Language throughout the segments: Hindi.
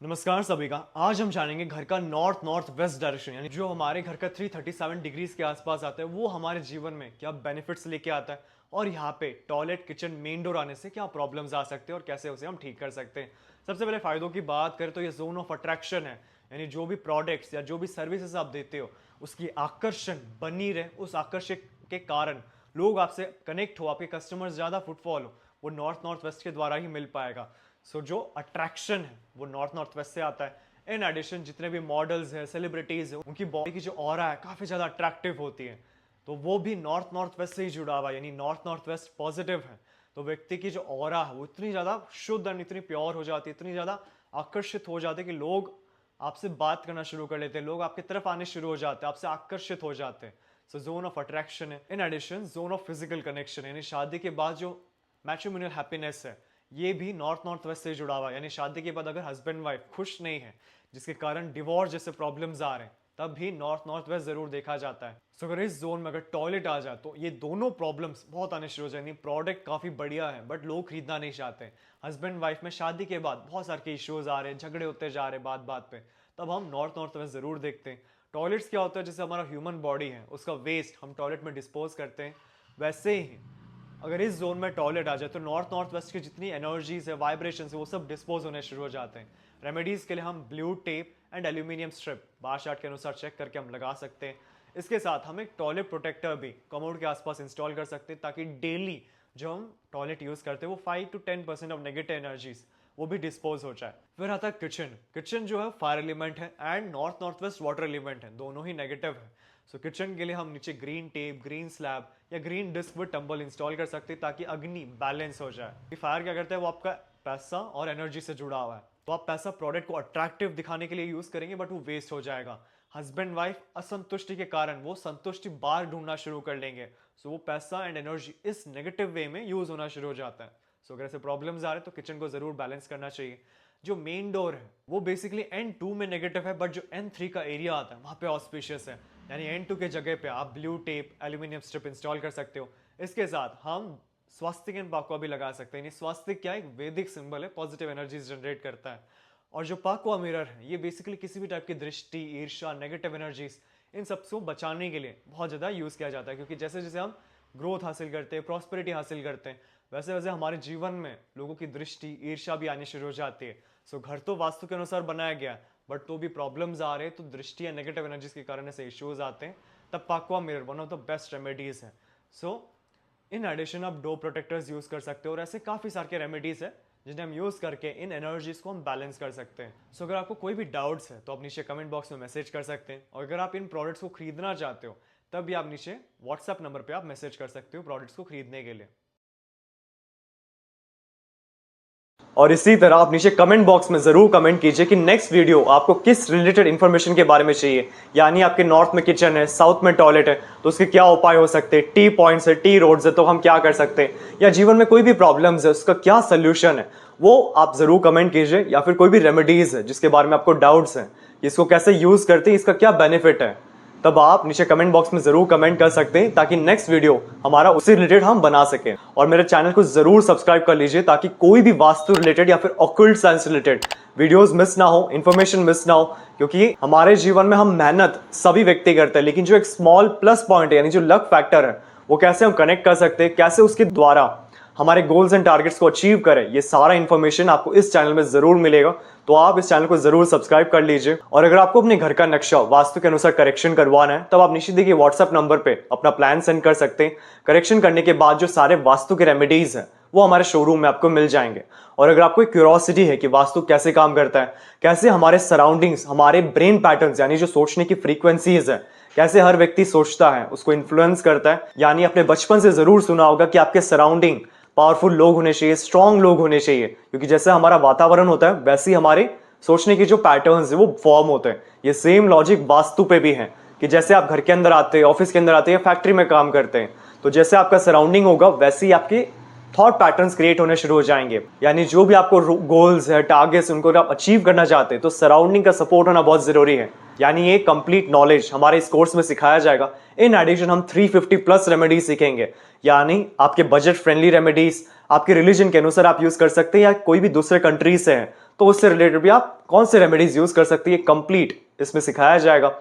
नमस्कार सभी का। आज हम जानेंगे घर का नॉर्थ नॉर्थ वेस्ट डायरेक्शन, यानी जो हमारे घर का 337 डिग्रीज के आसपास आता है वो हमारे जीवन में क्या बेनिफिट्स लेके आता है और यहाँ पे टॉयलेट किचन मेन डोर आने से क्या प्रॉब्लम्स आ सकते हैं और कैसे उसे हम ठीक कर सकते हैं। सबसे पहले फायदों की बात करें तो ये जोन ऑफ अट्रैक्शन है, यानी जो भी प्रोडक्ट्स या जो भी सर्विसेज आप देते हो उसकी आकर्षण बनी रहे, उस आकर्षण के कारण लोग आपसे कनेक्ट हो, आपके कस्टमर्स ज़्यादा फुटफॉल हो, वो नॉर्थ नॉर्थ वेस्ट के द्वारा ही मिल पाएगा। सो जो अट्रैक्शन है वो नॉर्थ नॉर्थ वेस्ट से आता है। इन एडिशन जितने भी मॉडल्स हैं, सेलिब्रिटीज हैं, उनकी बॉडी की जो ऑरा है काफी ज्यादा अट्रैक्टिव होती है, तो वो भी नॉर्थ नॉर्थ वेस्ट से ही जुड़ा हुआ है, यानी नॉर्थ नॉर्थ वेस्ट पॉजिटिव है। तो व्यक्ति की जो ऑरा है वो इतनी ज्यादा शुद्ध और इतनी प्योर हो जाती है, इतनी ज्यादा आकर्षित हो जाती है कि लोग आपसे बात करना शुरू कर लेते हैं, लोग आपकी तरफ आने शुरू हो जाते हैं, आपसे आकर्षित हो जाते हैं। सो जोन ऑफ अट्रैक्शन है। In addition zone of physical connection, यानी शादी के बाद जो मैट्रिमोनियल हैप्पीनेस है ये भी नॉर्थ नॉर्थ वेस्ट से जुड़ा हुआ है। यानी शादी के बाद अगर हस्बैंड वाइफ खुश नहीं है, जिसके कारण डिवोर्स जैसे प्रॉब्लम्स आ रहे हैं, तब भी नॉर्थ नॉर्थ वेस्ट जरूर देखा जाता है। सो अगर इस जोन में अगर टॉयलेट आ जाए तो ये दोनों प्रॉब्लम्स बहुत आने शुरू हो जाएंगे। प्रोडक्ट काफी बढ़िया है बट लोग खरीदना नहीं चाहते। हस्बैंड वाइफ में शादी के बाद बहुत सारे इश्यूज आ रहे हैं, झगड़े होते जा रहे हैं बात बात पे, तब हम नॉर्थ नॉर्थ वेस्ट जरूर देखते हैं। टॉयलेट्स क्या होता है, जैसे हमारा ह्यूमन बॉडी है उसका वेस्ट हम टॉयलेट में डिस्पोज करते हैं, वैसे ही अगर इस जोन में टॉयलेट आ जाए तो नॉर्थ नॉर्थ वेस्ट की जितनी एनर्जीज है, वाइब्रेशन है, वो सब डिस्पोज होने शुरू हो जाते हैं। रेमेडीज के लिए हम blue tape and aluminium strip bar chart के अनुसार चेक करके हम लगा सकते हैं। इसके साथ हम एक टॉयलेट प्रोटेक्टर भी कमोड के आसपास इंस्टॉल कर सकते हैं, ताकि डेली जो हम टॉयलेट यूज करते हैं वो 5 to 10% ऑफ नेगेटिव एनर्जीज वो भी डिस्पोज हो जाए। फिर आता है किचन। किचन जो है फायर एलिमेंट है and north north west water element है, दोनों ही नेगेटिव है। सो किचन के लिए हम नीचे ग्रीन टेप, ग्रीन स्लैब या green disc with tumble install कर सकते हैं, ताकि अग्नि बैलेंस हो जाए। फायर क्या करता है, वो आपका पैसा और एनर्जी से जुड़ा हुआ है, तो आप पैसा प्रोडक्ट को अट्रैक्टिव दिखाने के लिए यूज करेंगे बट वो वेस्ट हो जाएगा। हस्बैंड वाइफ असंतुष्टि के कारण वो संतुष्टि बार ढूंढना शुरू कर लेंगे, सो वो पैसा एंड एनर्जी इस नेगेटिव वे में यूज होना शुरू हो जाता है। सो अगर ऐसे प्रॉब्लम्स आ रहे हैं तो किचन को जरूर बैलेंस करना चाहिए। जो मेन डोर है वो बेसिकली N2 में नेगेटिव है, बट जो N3 का एरिया आता है वहां पे ऑस्पिशियस है, यानी N2 के जगह पे आप blue tape, aluminium strip install कर सकते हो। इसके साथ हम स्वास्तिक एंड पाकवा भी लगा सकते हैं। स्वास्तिक क्या है, एक वैदिक सिंबल है, पॉजिटिव एनर्जीज जनरेट करता है। और जो पाकवा मिरर है ये बेसिकली किसी भी टाइप की दृष्टि, ईर्ष्या, नेगेटिव एनर्जीज, इन सबको बचाने के लिए बहुत ज्यादा यूज किया जाता है, क्योंकि जैसे जैसे हम ग्रोथ हासिल करते हैं, प्रॉस्पेरिटी हासिल करते हैं, वैसे वैसे हमारे जीवन में लोगों की दृष्टि, ईर्ष्या भी आनी शुरू हो जाती है। सो घर तो वास्तु के अनुसार बनाया गया, बट तो भी प्रॉब्लम्स आ रहे हैं, तो दृष्टि या नेगेटिव एनर्जीज के कारण ऐसे इश्यूज आते हैं, तब pakua mirror one of the best remedies है। सो इन एडिशन आप डोर प्रोटेक्टर्स यूज कर सकते हो, और ऐसे काफी सारे रेमेडीज है जिन्हें हम यूज करके इन एनर्जीज को हम बैलेंस कर सकते हैं। सो अगर आपको कोई भी डाउट्स है तो आप नीचे कमेंट बॉक्स में मैसेज कर सकते हैं, और अगर आप इन प्रोडक्ट्स को खरीदना चाहते हो तब भी आप नीचे व्हाट्सएप नंबर पे आप मैसेज कर सकते हो प्रोडक्ट्स को खरीदने के लिए। और इसी तरह आप नीचे कमेंट बॉक्स में जरूर कमेंट कीजिए कि नेक्स्ट वीडियो आपको किस रिलेटेड इंफॉर्मेशन के बारे में चाहिए, यानी आपके नॉर्थ में किचन है, साउथ में टॉयलेट है तो उसके क्या उपाय हो सकते हैं, टी पॉइंट्स है, टी रोड्स है तो हम क्या कर सकते हैं, या जीवन में कोई भी प्रॉब्लम्स है उसका क्या सोल्यूशन है, वो आप जरूर कमेंट कीजिए। या फिर कोई भी रेमेडीज है जिसके बारे में आपको डाउट्स हैं, इसको कैसे यूज करते हैं, इसका क्या बेनिफिट है, तब आप नीचे कमेंट बॉक्स में जरूर कमेंट कर सकते हैं, ताकि नेक्स्ट वीडियो हमारा उसी रिलेटेड हम बना सकें। और मेरे चैनल को जरूर सब्सक्राइब कर लीजिए, ताकि कोई भी वास्तु रिलेटेड या फिर occult science related videos miss ना हो, इंफॉर्मेशन मिस ना हो। क्योंकि हमारे जीवन में हम मेहनत सभी व्यक्ति करते हैं, लेकिन जो एक स्मॉल प्लस पॉइंट है, यानी जो लक फैक्टर है, वो कैसे हम कनेक्ट कर सकते हैं, कैसे उसके द्वारा हमारे गोल्स एंड टारगेट्स को अचीव करें, ये सारा इंफॉर्मेशन आपको इस चैनल में जरूर मिलेगा। तो आप इस चैनल को जरूर सब्सक्राइब कर लीजिए। और अगर आपको अपने घर का नक्शा वास्तु के अनुसार करेक्शन करवाना है, तब आप नीचे देखिए व्हाट्सएप नंबर पे अपना प्लान सेंड कर सकते हैं। करेक्शन करने के बाद जो सारे वास्तु के रेमेडीज हैं वो हमारे शोरूम में आपको मिल जाएंगे। और अगर आपको क्यूरियोसिटी है कि वास्तु कैसे काम करता है, कैसे हमारे सराउंडिंग्स, हमारे ब्रेन पैटर्न्स यानी जो सोचने की फ्रीक्वेंसीज है, कैसे हर व्यक्ति सोचता है उसको इन्फ्लुएंस करता है, यानी अपने बचपन से जरूर सुना होगा कि आपके सराउंडिंग पावरफुल लोग होने चाहिए, स्ट्रांग लोग होने चाहिए, क्योंकि जैसे हमारा वातावरण होता है वैसे ही हमारे सोचने के जो पैटर्न्स है वो फॉर्म होते हैं। ये सेम लॉजिक वास्तु पे भी है, कि जैसे आप घर के अंदर आते हैं, ऑफिस के अंदर आते हैं या फैक्ट्री में काम करते हैं, तो जैसे आपका सराउंडिंग होगा वैसे ही आपके थॉट पैटर्न्स क्रिएट होने शुरू हो जाएंगे। यानी जो भी आपको गोल्स है, टारगेट्स, उनको आप अचीव करना चाहते हैं तो सराउंडिंग का सपोर्ट होना बहुत जरूरी है। यानी ये कंप्लीट नॉलेज हमारे इस कोर्स में सिखाया जाएगा। इन एडिशन हम 350 प्लस रेमेडीज सीखेंगे, यानी आपके बजट फ्रेंडली रेमेडीज आपके रिलीजन के अनुसार आप यूज कर सकते हैं, या कोई भी दूसरे कंट्री से हैं तो उससे रिलेटेड भी आप कौन से रेमेडीज यूज कर सकती है कंप्लीट इसमें सिखाया जाएगा।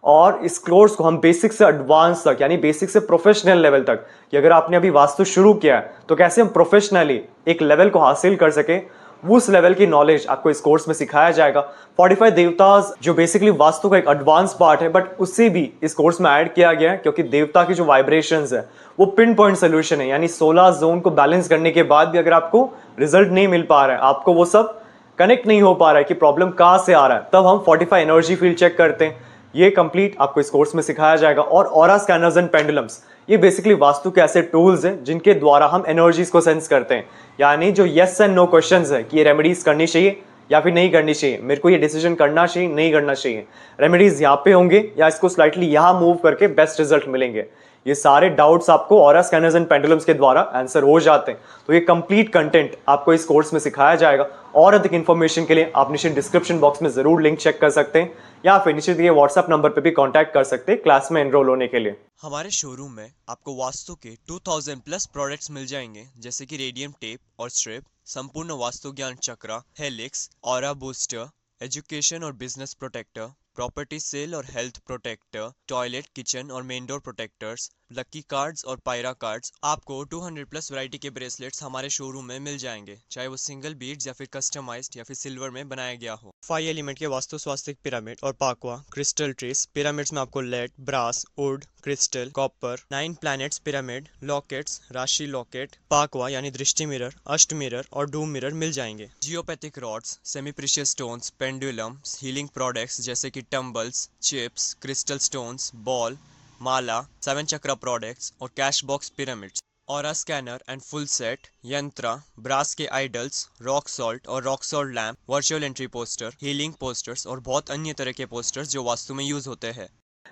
और इस कोर्स को हम बेसिक से एडवांस तक यानी बेसिक से प्रोफेशनल लेवल तक, कि अगर आपने अभी वास्तु शुरू किया है तो कैसे हम प्रोफेशनली एक लेवल को हासिल कर सके, वो उस लेवल की नॉलेज आपको इस कोर्स में सिखाया जाएगा। 45 देवताज जो बेसिकली वास्तु का एक एडवांस पार्ट है, बट उससे भी इस कोर्स में ऐड किया गया है, क्योंकि देवता की जो वाइब्रेशंस है वो पिन पॉइंट सोल्यूशन है। यानी 16 जोन को बैलेंस करने के बाद भी अगर आपको रिजल्ट नहीं मिल पा रहा है, आपको वो सब कनेक्ट नहीं हो पा रहा है कि प्रॉब्लम कहां से आ रहा है, तब हम 45 एनर्जी फील्ड चेक करते हैं। ये कंप्लीट आपको इस कोर्स में सिखाया जाएगा। और ऑरा स्कैनर्स एंड पेंडुलम्स, ये बेसिकली वास्तु के ऐसे टूल्स हैं जिनके द्वारा हम एनर्जीज को सेंस करते हैं। यानी जो यस एंड नो क्वेश्चंस है कि ये रेमेडीज करनी चाहिए या फिर नहीं करनी चाहिए, मेरे को ये डिसीजन करना चाहिए नहीं करना चाहिए, रेमेडीज यहाँ पे होंगे या इसको स्लाइटली यहाँ मूव करके बेस्ट रिजल्ट मिलेंगे, ये सारे डाउट्स आपको ऑरा स्कैनर्स एंड पेंडुलम्स के द्वारा आंसर हो जाते हैं। तो ये कंप्लीट कंटेंट आपको इस कोर्स में सिखाया जाएगा। और अधिक इन्फॉर्मेशन के लिए आप नीचे डिस्क्रिप्शन बॉक्स में जरूर लिंक चेक कर सकते हैं, या फिर नीचे दिए व्हाट्सएप नंबर पे भी कांटेक्ट कर सकते हैं क्लास में एनरोल होने के लिए। हमारे शोरूम में आपको वास्तु के 2000 प्लस प्रोडक्ट्स मिल जाएंगे, जैसे कि रेडियम टेप और स्ट्रिप, संपूर्ण वास्तु ज्ञान चक्रा, हेलिक्स, ऑरा बूस्टर, एजुकेशन और बिजनेस प्रोटेक्टर, प्रॉपर्टी सेल और हेल्थ प्रोटेक्टर, टॉयलेट, किचन और main door protectors, lucky cards और पायरा कार्ड्स। आपको 200 प्लस वैरायटी के ब्रेसलेट्स हमारे शोरूम में मिल जाएंगे, चाहे वो सिंगल बीड्स या फिर कस्टमाइज्ड या फिर सिल्वर में बनाया गया हो। 5 एलिमेंट के वास्तु स्वास्तिक पिरामिड और पाकवा क्रिस्टल ट्रीज पिरामिड्स में आपको lead, brass, wood, crystal, copper, 9 planets pyramid, lockets, राशि लॉकेट, पाकवा यानी दृष्टि मिरर, अष्ट मिरर और डूम मिरर मिल जाएंगे। Geopathic rods, semi precious stones, pendulums, healing products जैसे कि tumbles, chips, crystal stones, ball, माला, 7 चक्रा प्रोडक्ट्स और cash box pyramids, aura scanner and full set, yantra, brass के आइडल्स, रॉक सॉल्ट और rock salt lamp, virtual entry poster, healing posters और बहुत अन्य तरह के पोस्टर्स जो वास्तु में यूज होते हैं।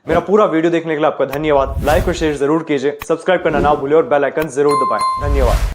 मेरा पूरा वीडियो देखने के लिए आपका धन्यवाद। लाइक और शेयर जरूर कीजिए, सब्सक्राइब करना ना भूलिए और बेल आइकन जरूर दबाएं। धन्यवाद।